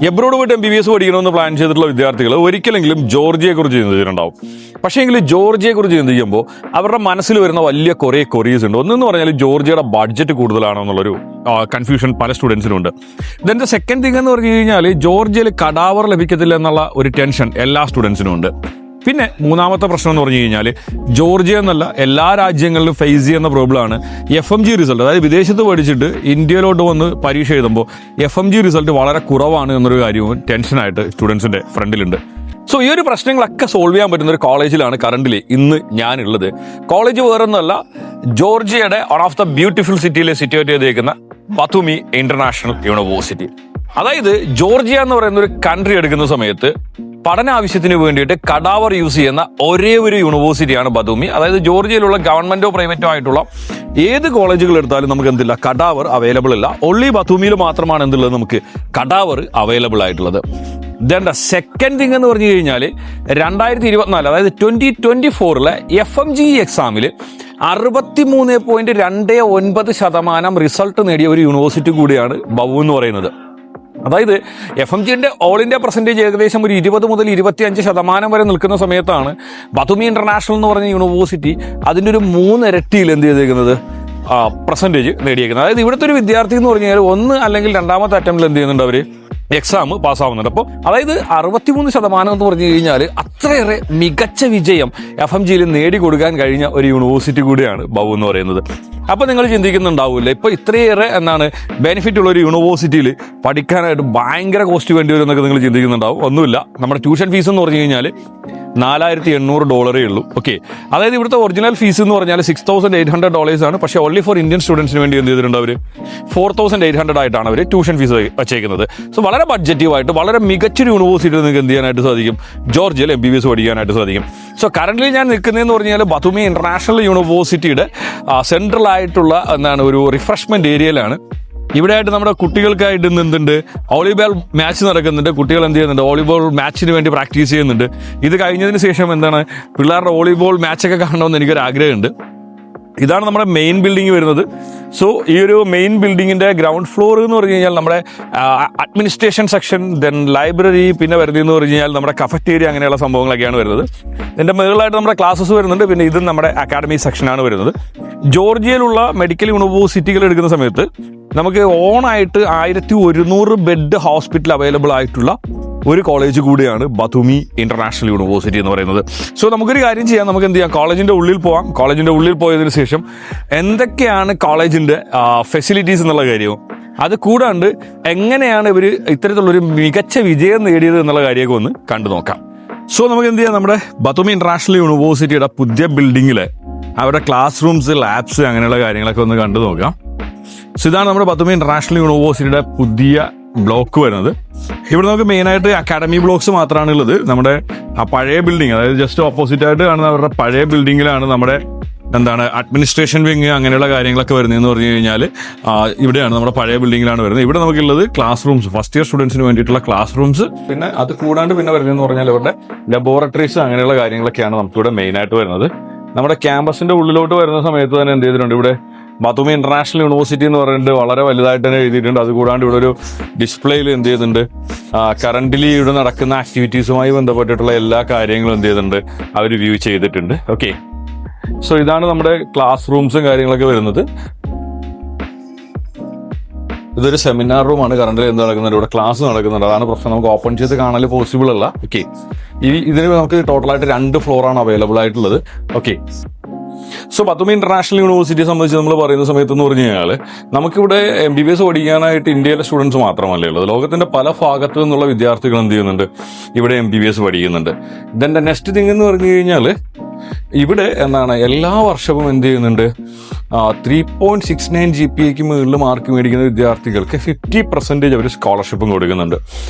Abroad പോയിട്ട് MBBS പഠിക്കണമെന്ന് plan ചെയ്തിട്ടുള്ള വിദ്യാർത്ഥികൾ ഒരിക്കലെങ്കിലും ജോർജിയയെക്കുറിച്ച് ചിന്തിച്ചിട്ടുണ്ടാവും. പക്ഷേ എങ്കിൽ ജോർജിയയെക്കുറിച്ച് ചിന്തിക്കുമ്പോൾ അവരുടെ മനസ്സിൽ വരുന്ന വലിയ കുറേ കൊറീസ് ഉണ്ട്. ഒന്നെന്ന് പറഞ്ഞാൽ ജോർജിയയുടെ ബഡ്ജറ്റ് കൂടുതലാണോ എന്നുള്ളൊരു കൺഫ്യൂഷൻ പല സ്റ്റുഡൻസിനും ഉണ്ട്. ദെൻ ദ സെക്കൻഡ് തിങ് എന്ന് പറഞ്ഞു കഴിഞ്ഞാൽ ജോർജിയയിൽ കടാവർ ലഭിക്കത്തില്ല എന്നുള്ള ഒരു ടെൻഷൻ എല്ലാ സ്റ്റുഡൻസിനും ഉണ്ട്. പിന്നെ മൂന്നാമത്തെ പ്രശ്നം എന്ന് പറഞ്ഞു കഴിഞ്ഞാൽ ജോർജിയ എന്നല്ല എല്ലാ രാജ്യങ്ങളിലും ഫേസ് ചെയ്യുന്ന പ്രോബ്ലമാണ് FMG റിസൾട്ട്. അതായത് വിദേശത്ത് പഠിച്ചിട്ട് ഇന്ത്യയിലോട്ട് വന്ന് പരീക്ഷ എഴുതുമ്പോൾ FMG റിസൾട്ട് വളരെ കുറവാണ് എന്നൊരു കാര്യവും ടെൻഷനായിട്ട് സ്റ്റുഡൻസിൻ്റെ ഫ്രണ്ടിലുണ്ട്. സോ ഈ ഒരു പ്രശ്നങ്ങളൊക്കെ സോൾവ് ചെയ്യാൻ പറ്റുന്ന ഒരു കോളേജിലാണ് കറൻ്റ് ഇന്ന് ഞാനുള്ളത്. കോളേജ് വേറൊന്നുമല്ല, ജോർജിയയുടെ വൺ ഓഫ് ദ ബ്യൂട്ടിഫുൾ സിറ്റിയിൽ സിറ്റുവേറ്റ് ചെയ്തേക്കുന്ന ബത്തുമി ഇന്റർനാഷണൽ യൂണിവേഴ്സിറ്റി. അതായത് ജോർജിയ എന്ന് പറയുന്ന ഒരു കൺട്രി എടുക്കുന്ന സമയത്ത് പഠന ആവശ്യത്തിന് വേണ്ടിയിട്ട് കടാവർ യൂസ് ചെയ്യുന്ന ഒരേ ഒരു യൂണിവേഴ്സിറ്റിയാണ് ബത്തുമി. അതായത് ജോർജിയയിലുള്ള ഗവൺമെന്റോ പ്രൈവറ്റോ ആയിട്ടുള്ള ഏത് കോളേജുകൾ എടുത്താലും നമുക്ക് എന്തില്ല, കടാവർ അവൈലബിൾ ഇല്ല. ഓൺലി ബത്തുമിയിൽ മാത്രമാണ് എന്തുള്ളത്, നമുക്ക് കടാവർ അവൈലബിൾ ആയിട്ടുള്ളത്. ദെൻ ദ സെക്കൻഡ് തിങ് എന്ന് പറഞ്ഞു കഴിഞ്ഞാൽ 2024 അതായത് 2024 FMG എക്സാമിൽ 63.29% റിസൾട്ട് നേടിയ ഒരു യൂണിവേഴ്സിറ്റി കൂടിയാണ് ബവു എന്ന് പറയുന്നത്. അതായത് FMGന്റെ ഓൾ ഇന്ത്യ പെർസെൻറ്റേജ് ഏകദേശം ഒരു 20 മുതൽ 25% വരെ നിൽക്കുന്ന സമയത്താണ് ബത്തുമി ഇന്റർനാഷണൽ എന്ന് പറഞ്ഞ യൂണിവേഴ്സിറ്റി അതിൻ്റെ ഒരു 3 ഇരട്ടിയിൽ എന്ത് ചെയ്തേക്കുന്നത്, പെർസെൻറ്റേജ് നേടിയേക്കുന്നത്. അതായത് ഇവിടുത്തെ ഒരു വിദ്യാർത്ഥി എന്ന് പറഞ്ഞു കഴിഞ്ഞാൽ ഒന്ന് അല്ലെങ്കിൽ രണ്ടാമത്തെ അറ്റംപ്റ്റിൽ എന്ത് ചെയ്യുന്നുണ്ട്, അവർ എക്സാം പാസ്സാവുന്നുണ്ട്. അപ്പോൾ അതായത് 63% എന്ന് പറഞ്ഞു കഴിഞ്ഞാൽ അത്രയേറെ മികച്ച വിജയം FMGയിൽ നേടിക്കൊടുക്കാൻ കഴിഞ്ഞ ഒരു യൂണിവേഴ്സിറ്റി കൂടിയാണ് ബവു എന്ന് പറയുന്നത്. അപ്പോൾ നിങ്ങൾ ചിന്തിക്കുന്നുണ്ടാവില്ല, ഇപ്പോൾ ഇത്രയേറെ ബെനിഫിറ്റ് ഉള്ള ഒരു യൂണിവേഴ്സിറ്റിയിൽ പഠിക്കാനായിട്ട് ഭയങ്കര കോസ്റ്റ് വേണ്ടി വരും എന്നൊക്കെ നിങ്ങൾ ചിന്തിക്കുന്നുണ്ടാവും. ഒന്നുമില്ല, നമ്മുടെ ട്യൂഷൻ ഫീസ് എന്ന് പറഞ്ഞു കഴിഞ്ഞാൽ $4,800 ഉള്ളൂ. ഓക്കെ, അതായത് ഇവിടുത്തെ ഒറിജിനൽ ഫീസ് എന്ന് പറഞ്ഞാൽ $6,800 ആണ്. പക്ഷേ ഓൺലി ഫോർ ഇന്ത്യൻ സ്റ്റുഡൻസിന് വേണ്ടി എന്ത് ചെയ്തിട്ടുണ്ട്, അവർ 4,800 ആയിട്ടാണ് അവർ ട്യൂഷൻ ഫീസ് വച്ചേക്കുന്നത്. സോ വളരെ ബഡ്ജറ്റീവായിട്ട് വളരെ മികച്ചൊരു യൂണിവേഴ്സിറ്റിയിൽ നിങ്ങൾക്ക് എന്ത് ചെയ്യാനായിട്ട് സാധിക്കും, ജോർജിയയിൽ MBBS പഠിക്കാനായിട്ട് സാധിക്കും. സോ കറൻ്റ് ഞാൻ നിൽക്കുന്നതെന്ന് പറഞ്ഞാൽ ബത്തുമി ഇന്റർനാഷണൽ യൂണിവേഴ്സിറ്റിയുടെ സെൻട്രൽ ആയിട്ടുള്ള ഒരു റിഫ്രഷ്മെന്റ് ഏരിയയിലാണ്. ഇവിടെ ആയിട്ട് നമ്മുടെ കുട്ടികൾക്കായിട്ട് എന്തുണ്ട്, വോളിബോൾ മാച്ച് നടക്കുന്നുണ്ട്. കുട്ടികൾ എന്ത് ചെയ്യുന്നുണ്ട്, വോളിബോൾ മാച്ചിന് വേണ്ടി പ്രാക്ടീസ് ചെയ്യുന്നുണ്ട്. ഇത് കഴിഞ്ഞതിന് ശേഷം പിള്ളേരുടെ വോളിബോൾ മാച്ചൊക്കെ കാണണമെന്ന് എനിക്കൊരു ആഗ്രഹമുണ്ട്. ഇതാണ് നമ്മുടെ മെയിൻ ബിൽഡിംഗ് വരുന്നത്. സോ ഈ ഒരു മെയിൻ ബിൽഡിങ്ങിൻ്റെ ഗ്രൗണ്ട് ഫ്ലോർ എന്ന് പറഞ്ഞു കഴിഞ്ഞാൽ നമ്മുടെ അഡ്മിനിസ്ട്രേഷൻ സെക്ഷൻ, ദെൻ ലൈബ്രറി, പിന്നെ വരുന്നതെന്ന് പറഞ്ഞു കഴിഞ്ഞാൽ നമ്മുടെ കഫറ്റേരിയ, അങ്ങനെയുള്ള സംഭവങ്ങളൊക്കെയാണ് വരുന്നത്. ഇതിൻ്റെ മുകളിലായിട്ട് നമ്മുടെ ക്ലാസ്സസ് വരുന്നുണ്ട്. പിന്നെ ഇതും നമ്മുടെ അക്കാഡമി സെക്ഷനാണ് വരുന്നത്. ജോർജിയയിലുള്ള മെഡിക്കൽ യൂണിവേഴ്സിറ്റികൾ എടുക്കുന്ന സമയത്ത് നമുക്ക് ഓണായിട്ട് 1100 ബെഡ് ഹോസ്പിറ്റൽ അവൈലബിൾ ആയിട്ടുള്ള ഒരു കോളേജ് കൂടിയാണ് ബത്തുമി ഇന്റർനാഷണൽ യൂണിവേഴ്സിറ്റി എന്ന് പറയുന്നത്. സോ നമുക്കൊരു കാര്യം ചെയ്യാം, നമുക്ക് എന്ത് ചെയ്യാം, കോളേജിൻ്റെ ഉള്ളിൽ പോവാം. കോളേജിൻ്റെ ഉള്ളിൽ പോയതിനു ശേഷം എന്തൊക്കെയാണ് കോളേജിൻ്റെ ഫെസിലിറ്റീസ് എന്നുള്ള കാര്യവും, അത് കൂടാണ്ട് എങ്ങനെയാണ് ഇവർ ഇത്തരത്തിലുള്ളൊരു മികച്ച വിജയം നേടിയത് എന്നുള്ള കാര്യമൊക്കെ ഒന്ന് കണ്ടു നോക്കാം. സോ നമുക്ക് എന്ത് ചെയ്യാം, നമ്മുടെ ബത്തുമി ഇന്റർനാഷണൽ യൂണിവേഴ്സിറ്റിയുടെ പുതിയ ബിൽഡിങ്ങിൽ അവരുടെ ക്ലാസ് റൂംസ്, ലാബ്സ്, അങ്ങനെയുള്ള കാര്യങ്ങളൊക്കെ ഒന്ന് കണ്ടു നോക്കാം. സോ ഇതാണ് നമ്മുടെ ബത്തുമി ഇന്റർനാഷണൽ യൂണിവേഴ്സിറ്റിയുടെ പുതിയ ബ്ലോക്ക് വരുന്നത്. ഇവിടെ നമുക്ക് മെയിനായിട്ട് അക്കാഡമി ബ്ലോക്സ് മാത്രമാണ് ഉള്ളത്. നമ്മുടെ ആ പഴയ ബിൽഡിംഗ്, അതായത് ജസ്റ്റ് ഓപ്പോസിറ്റ് ആയിട്ട് കാണുന്ന അവരുടെ പഴയ ബിൽഡിങ്ങിലാണ് നമ്മുടെ അഡ്മിനിസ്ട്രേഷൻ വിങ്, അങ്ങനെയുള്ള കാര്യങ്ങളൊക്കെ വരുന്നതെന്ന് പറഞ്ഞു കഴിഞ്ഞാൽ ഇവിടെയാണ് നമ്മുടെ പഴയ ബിൽഡിങ്ങിലാണ് വരുന്നത്. ഇവിടെ നമുക്കുള്ളത് ക്ലാസ് റൂംസ്, ഫസ്റ്റ് ഇയർ സ്റ്റുഡൻസിന് വേണ്ടിയിട്ടുള്ള ക്ലാസ് റൂംസ്. പിന്നെ അത് കൂടാണ്ട് പിന്നെ വരുന്നതെന്ന് പറഞ്ഞാൽ ഇവരുടെ ലബോറട്ടറീസ്, അങ്ങനെയുള്ള കാര്യങ്ങളൊക്കെയാണ് നമുക്കിവിടെ മെയിനായിട്ട് വരുന്നത്. നമ്മുടെ ക്യാമ്പസിന്റെ ഉള്ളിലോട്ട് വരുന്ന സമയത്ത് തന്നെ എന്ത് ചെയ്തിട്ടുണ്ട്, ഇവിടെ ബത്തുമി ഇന്റർനാഷണൽ യൂണിവേഴ്സിറ്റി എന്ന് പറഞ്ഞിട്ട് വളരെ വലുതായിട്ട് തന്നെ എഴുതിയിട്ടുണ്ട്. അതുകൂടാണ്ട് ഇവിടെ ഒരു ഡിസ്പ്ലേയിൽ എന്ത് ചെയ്യുന്നുണ്ട്, കറന്റ്ലി ഇവിടെ നടക്കുന്ന ആക്ടിവിറ്റീസുമായി ബന്ധപ്പെട്ടിട്ടുള്ള എല്ലാ കാര്യങ്ങളും എന്ത് ചെയ്തിട്ടുണ്ട്, അവർ വ്യൂ ചെയ്തിട്ടുണ്ട്. ഓക്കെ, സോ ഇതാണ് നമ്മുടെ ക്ലാസ് റൂംസും കാര്യങ്ങളൊക്കെ വരുന്നത്. ഇതൊരു സെമിനാർ റൂമാണ്. കറന്റ് എന്ത് നടക്കുന്നുണ്ട്, ഇവിടെ ക്ലാസ് നടക്കുന്നുണ്ട്. അതാണ് പ്രശ്നം, നമുക്ക് ഓപ്പൺ ചെയ്ത് കാണൽ പോസിബിൾ അല്ല. ഓക്കെ, ഇതിന് നമുക്ക് ടോട്ടലായിട്ട് 2 ഫ്ലോറാണ് അവൈലബിൾ ആയിട്ടുള്ളത്. ഓക്കെ, സോ ബത്തുമി ഇന്റർനാഷണൽ യൂണിവേഴ്സിറ്റിയെ സംബന്ധിച്ച് നമ്മൾ പറയുന്ന സമയത്ത് എന്ന് പറഞ്ഞു കഴിഞ്ഞാൽ നമുക്കിവിടെ MBBS പഠിക്കാനായിട്ട് ഇന്ത്യയിലെ സ്റ്റുഡൻസ് മാത്രമല്ലേ ഉള്ളത്, ലോകത്തിന്റെ പല ഭാഗത്തു നിന്നുള്ള വിദ്യാർത്ഥികൾ എന്ത് ചെയ്യുന്നുണ്ട്, ഇവിടെ MBBS പഠിക്കുന്നുണ്ട്. ദെൻ നെക്സ്റ്റ് തിങ് എന്ന് പറഞ്ഞു കഴിഞ്ഞാൽ ഇവിടെ എല്ലാ വർഷവും എന്ത് ചെയ്യുന്നുണ്ട്, 3.69 GPAക്ക് മുകളിൽ മാർക്ക് മേടിക്കുന്ന വിദ്യാർത്ഥികൾക്ക് 50% അവർ സ്കോളർഷിപ്പും കൊടുക്കുന്നുണ്ട്.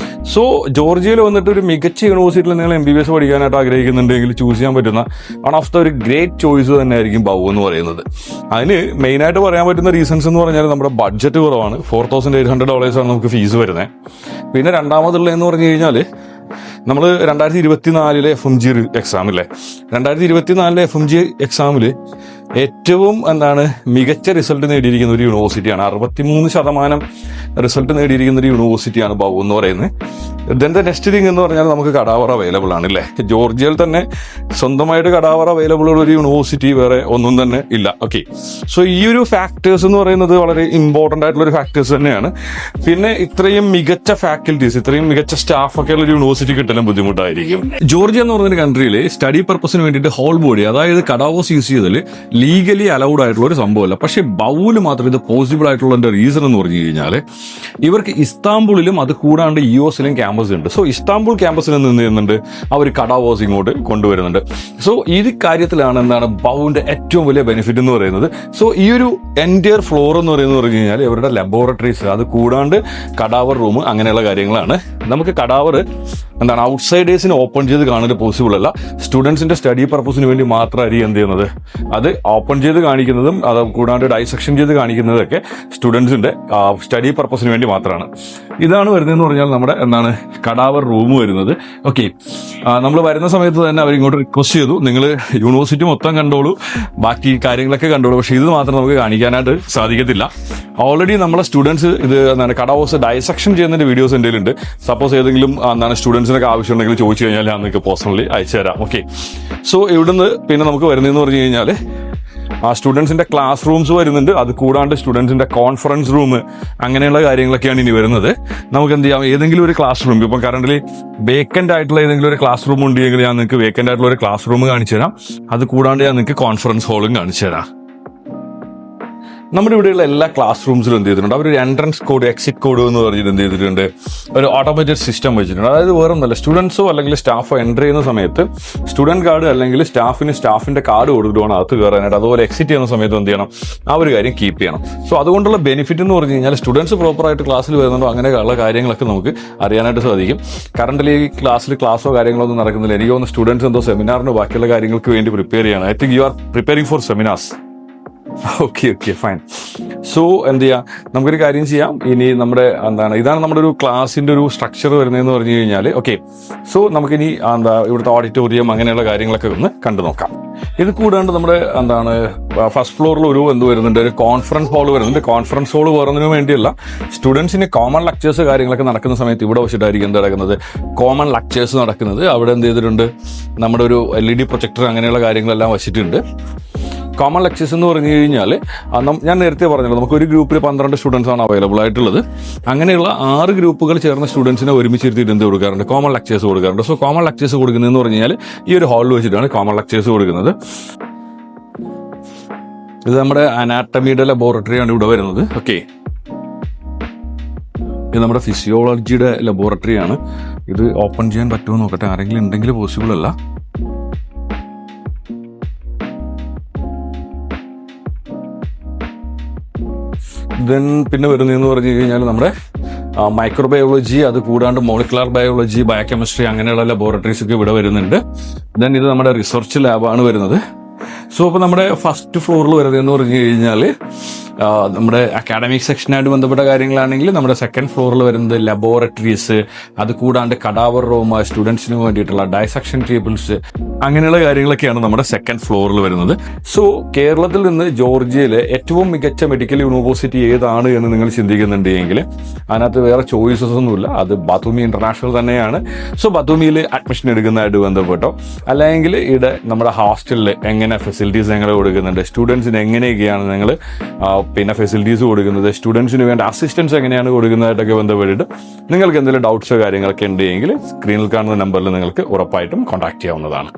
സോ ജോർജിയയിൽ വന്നിട്ട് ഒരു മികച്ച യൂണിവേഴ്സിറ്റിയിൽ നിങ്ങൾ MBBS പഠിക്കാനായിട്ട് ആഗ്രഹിക്കുന്നുണ്ടെങ്കിൽ ചൂസ് ചെയ്യാൻ പറ്റുന്ന വൺ ഓഫ് ദ ഒരു ഗ്രേറ്റ് ചോയ്സ് തന്നെ ആയിരിക്കും ബവു എന്ന് പറയുന്നത്. അതിന് മെയിനായിട്ട് പറയാൻ പറ്റുന്ന റീസൺസ് എന്ന് പറഞ്ഞാൽ നമ്മുടെ ബഡ്ജറ്റ് കുറവാണ്. $4,800 ആണ് നമുക്ക് ഫീസ് വരുന്നത്. പിന്നെ രണ്ടാമതുള്ളതെന്ന് പറഞ്ഞു കഴിഞ്ഞാൽ നമ്മൾ 2024 FMG എക്സാമില്ലേ, 2024 FMG എക്സാമിൽ ഏറ്റവും മികച്ച റിസൾട്ട് നേടിയിരിക്കുന്ന ഒരു യൂണിവേഴ്സിറ്റിയാണ്. 63% റിസൾട്ട് നേടിയിരിക്കുന്ന ഒരു യൂണിവേഴ്സിറ്റിയാണ് ബൗ എന്ന് പറയുന്നത്. ദെൻ ദ നെക്സ്റ്റ് തിങ് എന്ന് പറഞ്ഞാൽ നമുക്ക് കടാവർ അവൈലബിൾ ആണ് അല്ലേ. ജോർജിയയിൽ തന്നെ സ്വന്തമായിട്ട് കടാവർ അവൈലബിൾ ഉള്ള ഒരു യൂണിവേഴ്സിറ്റി വേറെ ഒന്നും തന്നെ ഇല്ല. ഓക്കെ, സോ ഈ ഒരു ഫാക്ടേഴ്സ് എന്ന് പറയുന്നത് വളരെ ഇമ്പോർട്ടൻ്റ് ആയിട്ടുള്ള ഒരു ഫാക്ടേഴ്സ് തന്നെയാണ്. പിന്നെ ഇത്രയും മികച്ച ഫാക്കൽറ്റീസ്, ഇത്രയും മികച്ച സ്റ്റാഫ് ഒക്കെ ഉള്ള ഒരു യൂണിവേഴ്സിറ്റി കിട്ടാനും ബുദ്ധിമുട്ടായിരിക്കും. ജോർജിയ എന്ന് പറയുന്ന കൺട്രിയിൽ സ്റ്റഡി പർപ്പസിന് വേണ്ടിയിട്ട് ഹോൾ ബോഡി, അതായത് കടാവോസ് യൂസ് ചെയ്തതിൽ ലീഗലി അലൗഡ് ആയിട്ടുള്ള ഒരു സംഭവമല്ല. പക്ഷേ ബൗവിൽ മാത്രം ഇത് പോസിബിൾ ആയിട്ടുള്ള റീസൺ എന്ന് പറഞ്ഞു കഴിഞ്ഞാൽ ഇവർക്ക് ഇസ്താംബുളിലും അത് കൂടാണ്ട് US-ലും ക്യാമ്പസ് ഉണ്ട്. സോ ഇസ്താംബുൾ ക്യാമ്പസിൽ നിന്ന് ചെയ്യുന്നുണ്ട് അവർ കടാവോസ് ഇങ്ങോട്ട് കൊണ്ടുവരുന്നുണ്ട്. സോ ഈ കാര്യത്തിലാണ് ബൗവിന്റെ ഏറ്റവും വലിയ ബെനിഫിറ്റ് എന്ന് പറയുന്നത്. സോ ഈ ഒരു എൻറ്റയർ ഫ്ലോർ എന്ന് പറഞ്ഞു കഴിഞ്ഞാൽ ഇവരുടെ ലബോറട്ടറീസ്, അത് കൂടാണ്ട് കടാവർ റൂം, അങ്ങനെയുള്ള കാര്യങ്ങളാണ്. നമുക്ക് കടാവർ ഔട്ട്സൈഡേഴ്സിന് ഓപ്പൺ ചെയ്ത് കാണൽ പോസിബിൾ അല്ല. സ്റ്റുഡൻസിന്റെ സ്റ്റഡി പർപ്പസിന് വേണ്ടി മാത്രമായിരിക്കും എന്ത് ചെയ്യുന്നത്, അത് ഓപ്പൺ ചെയ്ത് കാണിക്കുന്നതും അത് കൂടാണ്ട് ഡൈസെക്ഷൻ ചെയ്ത് കാണിക്കുന്നതൊക്കെ സ്റ്റുഡൻസിന്റെ സ്റ്റഡി പർപ്പസിന് വേണ്ടി മാത്രമാണ്. ഇതാണ് വരുന്നതെന്ന് പറഞ്ഞാൽ നമ്മുടെ കടാവർ റൂം വരുന്നത്. ഓക്കെ, നമ്മൾ വരുന്ന സമയത്ത് തന്നെ അവരിങ്ങോട്ട് റിക്വസ്റ്റ് ചെയ്തു, നിങ്ങൾ യൂണിവേഴ്സിറ്റി മൊത്തം കണ്ടോളൂ, ബാക്കി കാര്യങ്ങളൊക്കെ കണ്ടോളൂ, പക്ഷേ ഇത് മാത്രം നമുക്ക് കാണിക്കാനായിട്ട് സാധിക്കത്തില്ല. ഓൾറെഡി നമ്മളെ സ്റ്റുഡൻസ് ഇത് കടാവോസ് ഡൈസെക്ഷൻ ചെയ്യുന്നതിന്റെ വീഡിയോസ് എൻ്റെ ഉണ്ട്. സപ്പോസ് ഏതെങ്കിലും സ്റ്റുഡൻസിനൊക്കെ ആവശ്യമുണ്ടെങ്കിൽ ചോദിച്ചു കഴിഞ്ഞാൽ ഞാൻ നിങ്ങൾക്ക് പേഴ്സണലി അയച്ചു തരാം. ഓക്കെ, സോ ഇവിടുന്ന് പിന്നെ നമുക്ക് വരുന്നതെന്ന് പറഞ്ഞു കഴിഞ്ഞാൽ സ്റ്റുഡൻസിന്റെ ക്ലാസ് റൂംസ് വരുന്നുണ്ട്. അത് കൂടാണ്ട് സ്റ്റുഡൻസിന്റെ കോൺഫറൻസ് റൂം, അങ്ങനെയുള്ള കാര്യങ്ങളൊക്കെയാണ് ഇനി വരുന്നത്. നമുക്ക് എന്ത് ചെയ്യാം, ഏതെങ്കിലും ഒരു ക്ലാസ് റൂം, ഇപ്പം കറന്റ്ലി വേക്കന്റ് ആയിട്ടുള്ള ഏതെങ്കിലും ഒരു ക്ലാസ് റൂം ഉണ്ടെങ്കിൽ ഞാൻ നിങ്ങൾക്ക് വേക്കന്റ് ആയിട്ടുള്ള ഒരു ക്ലാസ് റൂം കാണിച്ചു തരാം. അത് കൂടാണ്ട് ഞാൻ നിങ്ങൾക്ക് കോൺഫറൻസ് ഹാളും കാണിച്ചു തരാം. നമ്മുടെ ഇവിടെയുള്ള എല്ലാ ക്ലാസ് റൂംസിലും എന്ത് ചെയ്തിട്ടുണ്ട്, അവർ ഒരു എൻട്രൻസ് കോഡ്, എക്സിറ്റ് കോഡ് എന്ന് പറഞ്ഞിട്ട് എന്ത് ചെയ്തിട്ടുണ്ട്, ഒരു ഓട്ടോമേറ്റഡ് സിസ്റ്റം വെച്ചിട്ടുണ്ട്. അതായത് വേറെ ഒന്നല്ല, സ്റ്റുഡൻസോ അല്ലെങ്കിൽ സ്റ്റാഫോ എൻ്റർ ചെയ്യുന്ന സമയത്ത് സ്റ്റുഡന്റ് കാർഡ് അല്ലെങ്കിൽ സ്റ്റാഫിന്റെ കാർഡ് കൊടുത്തിട്ട് അകത്ത് കയറാനായിട്ട്. അതുപോലെ എക്സിറ്റ് ചെയ്യുന്ന സമയത്ത് എന്ത് ചെയ്യണം, ആ ഒരു കാര്യം കീപ്പ് ചെയ്യണം. സോ അതുകൊണ്ടുള്ള ബെനിഫിറ്റ് എന്ന് പറഞ്ഞു കഴിഞ്ഞാൽ സ്റ്റുഡൻസ് പ്രോപ്പറായിട്ട് ക്ലാസ്സിൽ വരുന്നുണ്ടോ അങ്ങനെയുള്ള കാര്യങ്ങളൊക്കെ നമുക്ക് അറിയാനായിട്ട് സാധിക്കും. കറന്റ്ലി ഈ ക്ലാസ്സിൽ ക്ലാസ്സോ കാര്യങ്ങളോ ഒന്നും നടക്കുന്നില്ല. എനിക്ക് തോന്നുന്നു സ്റ്റുഡൻസ് എന്തോ സെമിനാറിന് ബാക്കിയുള്ള കാര്യങ്ങൾക്ക് വേണ്ടി പ്രിപ്പയർ ചെയ്യണം. I think you are preparing for seminars. Okay fine. So എന്ത് ചെയ്യാം, നമുക്കൊരു കാര്യം ചെയ്യാം. ഇനി നമ്മുടെ ഇതാണ് നമ്മുടെ ഒരു ക്ലാസിന്റെ ഒരു സ്ട്രക്ചർ വരുന്നതെന്ന് പറഞ്ഞു കഴിഞ്ഞാൽ. ഓക്കെ, സോ നമുക്കിനി ഇവിടുത്തെ ഓഡിറ്റോറിയം അങ്ങനെയുള്ള കാര്യങ്ങളൊക്കെ ഒന്ന് കണ്ടു നോക്കാം. ഇത് കൂടാണ്ട് നമ്മുടെ ഫസ്റ്റ് ഫ്ലോറിൽ ഒരു വരുന്നുണ്ട്, ഒരു കോൺഫറൻസ് ഹാൾ വരുന്നുണ്ട്. കോൺഫറൻസ് ഹാൾ വേറൊന്നിനു വേണ്ടിയല്ല, സ്റ്റുഡൻസിന് കോമൺ ലെക്ചേഴ്സ് കാര്യങ്ങളൊക്കെ നടക്കുന്ന സമയത്ത് ഇവിടെ വെച്ചിട്ടായിരിക്കും എന്ത് നടക്കുന്നത്, കോമൺ ലെക്ചേഴ്സ് നടക്കുന്നത്. അവിടെ എന്ത് ചെയ്തിട്ടുണ്ട്, നമ്മുടെ ഒരു LED പ്രൊജക്ടർ അങ്ങനെയുള്ള കാര്യങ്ങളെല്ലാം വെച്ചിട്ടുണ്ട്. കോമൺ ലെക്ചേഴ്സ് എന്ന് പറഞ്ഞു കഴിഞ്ഞാൽ ഞാൻ നേരത്തെ പറഞ്ഞല്ലോ, നമുക്ക് ഒരു ഗ്രൂപ്പിൽ 12 സ്റ്റുഡൻസ് ആണ് അവൈലബിൾ ആയിട്ടുള്ളത്. അങ്ങനെയുള്ള 6 ഗ്രൂപ്പുകൾ ചേർന്ന സ്റ്റുഡൻസിനെ ഒരുമിച്ചിരുത്തിയിട്ട് എന്ത് കൊടുക്കാറുണ്ട്, കോമൺ ലെക്ചേഴ്സ് കൊടുക്കാറുണ്ട്. സോ കോമൺ ലെക്ചേഴ്സ് കൊടുക്കുന്നതെന്ന് പറഞ്ഞു കഴിഞ്ഞാൽ ഈ ഒരു ഹാളിൽ വെച്ചിട്ടാണ് കോമൺ ലെക്ചേഴ്സ് കൊടുക്കുന്നത്. ഇത് നമ്മുടെ അനാട്ടമിയുടെ ലബോറട്ടറിയാണ് ഇവിടെ വരുന്നത്. ഓക്കെ, ഇത് നമ്മുടെ ഫിസിയോളജിയുടെ ലബോറട്ടറിയാണ്. ഇത് ഓപ്പൺ ചെയ്യാൻ പറ്റുമോ നോക്കട്ടെ, ആരെങ്കിലും ഉണ്ടെങ്കിൽ പോസിബിൾ അല്ല. ദെൻ പിന്നെ വരുന്നതെന്ന് പറഞ്ഞു കഴിഞ്ഞാൽ നമ്മുടെ മൈക്രോബയോളജി, അത് കൂടാണ്ട് മോളിക്കുലാർ ബയോളജി, ബയോകെമിസ്ട്രി അങ്ങനെയുള്ള ലബോറട്ടറീസ് ഒക്കെ ഇവിടെ വരുന്നുണ്ട്. ദെൻ ഇത് നമ്മുടെ റിസർച്ച് ലാബാണ് വരുന്നത്. സോ അപ്പോൾ നമ്മുടെ ഫസ്റ്റ് ഫ്ലോറിൽ വരുന്നതെന്ന് പറഞ്ഞു കഴിഞ്ഞാൽ നമ്മുടെ അക്കാഡമിക് സെക്ഷനായിട്ട് ബന്ധപ്പെട്ട കാര്യങ്ങളാണെങ്കിൽ നമ്മുടെ സെക്കൻഡ് ഫ്ലോറിൽ വരുന്നത് ലബോറട്ടറീസ്, അത് കൂടാണ്ട് കടാവർ റൂം, സ്റ്റുഡൻസിന് വേണ്ടിയിട്ടുള്ള ഡൈസെക്ഷൻ ടേബിൾസ്, അങ്ങനെയുള്ള കാര്യങ്ങളൊക്കെയാണ് നമ്മുടെ സെക്കൻഡ് ഫ്ലോറിൽ വരുന്നത്. സോ കേരളത്തിൽ നിന്ന് ജോർജിയയിലെ ഏറ്റവും മികച്ച മെഡിക്കൽ യൂണിവേഴ്സിറ്റി ഏതാണ് എന്ന് നിങ്ങൾ ചിന്തിക്കുന്നുണ്ടെങ്കിൽ അതിനകത്ത് വേറെ ചോയ്സസ് ഒന്നുമില്ല, അത് ബാത്തൂമി ഇന്റർനാഷണൽ തന്നെയാണ്. സോ ബാത്തൂമിയിൽ അഡ്മിഷൻ എടുക്കുന്നതായിട്ട് ബന്ധപ്പെട്ടോ അല്ലെങ്കിൽ ഇവിടെ നമ്മുടെ ഹോസ്റ്റലിൽ എങ്ങനെ ഫെസിലിറ്റീസ് എങ്ങനെ കൊടുക്കുന്നുണ്ട്, സ്റ്റുഡൻസിന് എങ്ങനെയൊക്കെയാണ് നിങ്ങൾ പിന്നെ ഫെസിലിറ്റീസ് കൊടുക്കുന്നത്, സ്റ്റുഡൻസിന് വേണ്ട അസിസ്റ്റൻസ് എങ്ങനെയാണ് കൊടുക്കുന്നതായിട്ടൊക്കെ ബന്ധപ്പെട്ടിട്ട് നിങ്ങൾക്ക് എന്തെങ്കിലും ഡൗട്ട്സോ കാര്യങ്ങളൊക്കെ ഉണ്ടെങ്കിൽ സ്ക്രീനിൽ കാണുന്ന നമ്പറിൽ നിങ്ങൾക്ക് ഉറപ്പായിട്ടും കോൺടാക്ട് ചെയ്യാവുന്നതാണ്.